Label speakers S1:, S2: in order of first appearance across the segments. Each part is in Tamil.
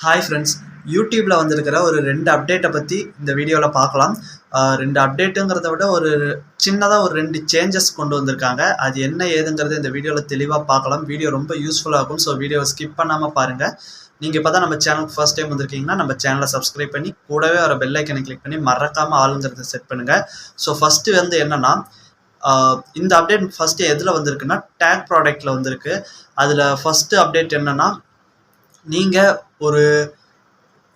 S1: ஹாய் ஃப்ரெண்ட்ஸ், யூடியூப்பில் வந்திருக்கிற ஒரு 2 அப்டேட்டை பற்றி இந்த வீடியோவில் பார்க்கலாம். 2 அப்டேட்டுங்கிறத விட ஒரு சின்னதாக ஒரு 2 சேஞ்சஸ் கொண்டு வந்திருக்காங்க. அது என்ன ஏதுங்கிறது இந்த வீடியோவில் தெளிவாக பார்க்கலாம். வீடியோ ரொம்ப யூஸ்ஃபுல்லாக இருக்கும். ஸோ வீடியோவை ஸ்கிப் பண்ணாமல் பாருங்கள். நீங்கள் இப்போ தான் நம்ம சேனலுக்கு ஃபர்ஸ்ட் டைம் வந்திருக்கீங்கன்னா நம்ம சேனலை சப்ஸ்கிரைப் பண்ணி கூடவே வர பெல் ஐக்கனை கிளிக் பண்ணி மறக்காமல் ஆளுங்கிறத செட் பண்ணுங்கள். ஸோ ஃபஸ்ட்டு வந்து என்னென்னா, இந்த அப்டேட் ஃபஸ்ட்டு எதில் வந்திருக்குன்னா டேக் ப்ராடக்ட்டில் வந்திருக்கு. அதில் ஃபஸ்ட்டு அப்டேட் என்னென்னா, நீங்கள் ஒரு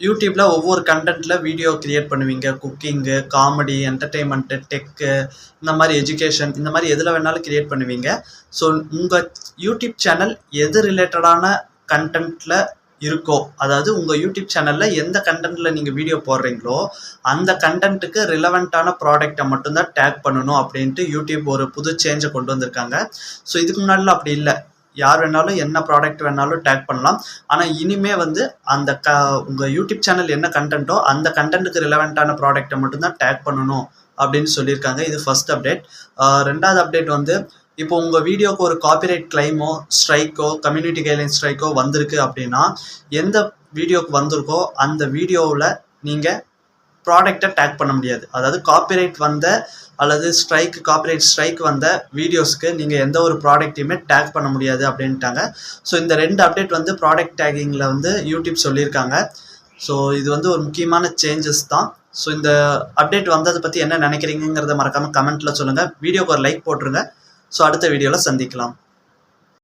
S1: யூடியூப்பில் ஒவ்வொரு கண்டென்ட்டில் வீடியோ க்ரியேட் பண்ணுவீங்க. குக்கிங்கு, காமெடி, என்டர்டெயின்மெண்ட்டு, டெக்கு, இந்த மாதிரி எஜுகேஷன், இந்த மாதிரி எதில் வேணாலும் க்ரியேட் பண்ணுவீங்க. ஸோ உங்கள் யூடியூப் சேனல் எது ரிலேட்டடான கண்டென்ட்டில் இருக்கோ, அதாவது உங்கள் யூடியூப் சேனலில் எந்த கண்டென்ட்டில் நீங்கள் வீடியோ போடுறீங்களோ அந்த கண்டென்ட்டுக்கு ரிலவெண்ட்டான ப்ராடக்டை மட்டும்தான் டேக் பண்ணணும் அப்படின்ட்டு யூடியூப் ஒரு புது சேஞ்சை கொண்டு வந்திருக்காங்க. ஸோ இதுக்கு முன்னாடிலாம் அப்படி இல்லை. யார் வேணாலும் என்ன ப்ராடக்ட் வேணாலும் டேக் பண்ணலாம். ஆனால் இனிமே வந்து அந்த உங்கள் யூடியூப் சேனல் என்ன கண்டென்ட்டோ அந்த கண்டென்ட்டுக்கு ரிலவெண்ட்டான ப்ராடக்டை மட்டும்தான் டேக் பண்ணணும் அப்படின்னு சொல்லியிருக்காங்க. இது ஃபர்ஸ்ட் அப்டேட். ரெண்டாவது அப்டேட் வந்து, இப்போ உங்கள் வீடியோக்கு ஒரு காப்பிரைட் கிளைமோ, ஸ்ட்ரைக்கோ, கம்யூனிட்டி கைட்லைன் ஸ்ட்ரைக்கோ வந்திருக்கு அப்படின்னா, எந்த வீடியோக்கு வந்திருக்கோ அந்த வீடியோவில் நீங்கள் ப்ராடக்டை டேக் பண்ண முடியாது. அதாவது காப்பிரைட் வந்த அல்லது காப்பிரைட் ஸ்ட்ரைக் வந்த வீடியோஸ்க்கு நீங்கள் எந்த ஒரு ப்ராடக்ட்டையுமே டேக் பண்ண முடியாது அப்படின்ட்டாங்க. ஸோ இந்த 2 அப்டேட் வந்து ப்ராடக்ட் டேக்கிங்கில் வந்து யூடியூப் சொல்லியிருக்காங்க. ஸோ இது வந்து ஒரு முக்கியமான சேஞ்சஸ் தான். ஸோ இந்த அப்டேட் வந்ததை பற்றி என்ன நினைக்கிறீங்கிறத மறக்காமல் கமெண்ட்டில் சொல்லுங்கள். வீடியோக்கு ஒரு லைக் போட்டுருங்க. ஸோ அடுத்த வீடியோவில் சந்திக்கலாம்.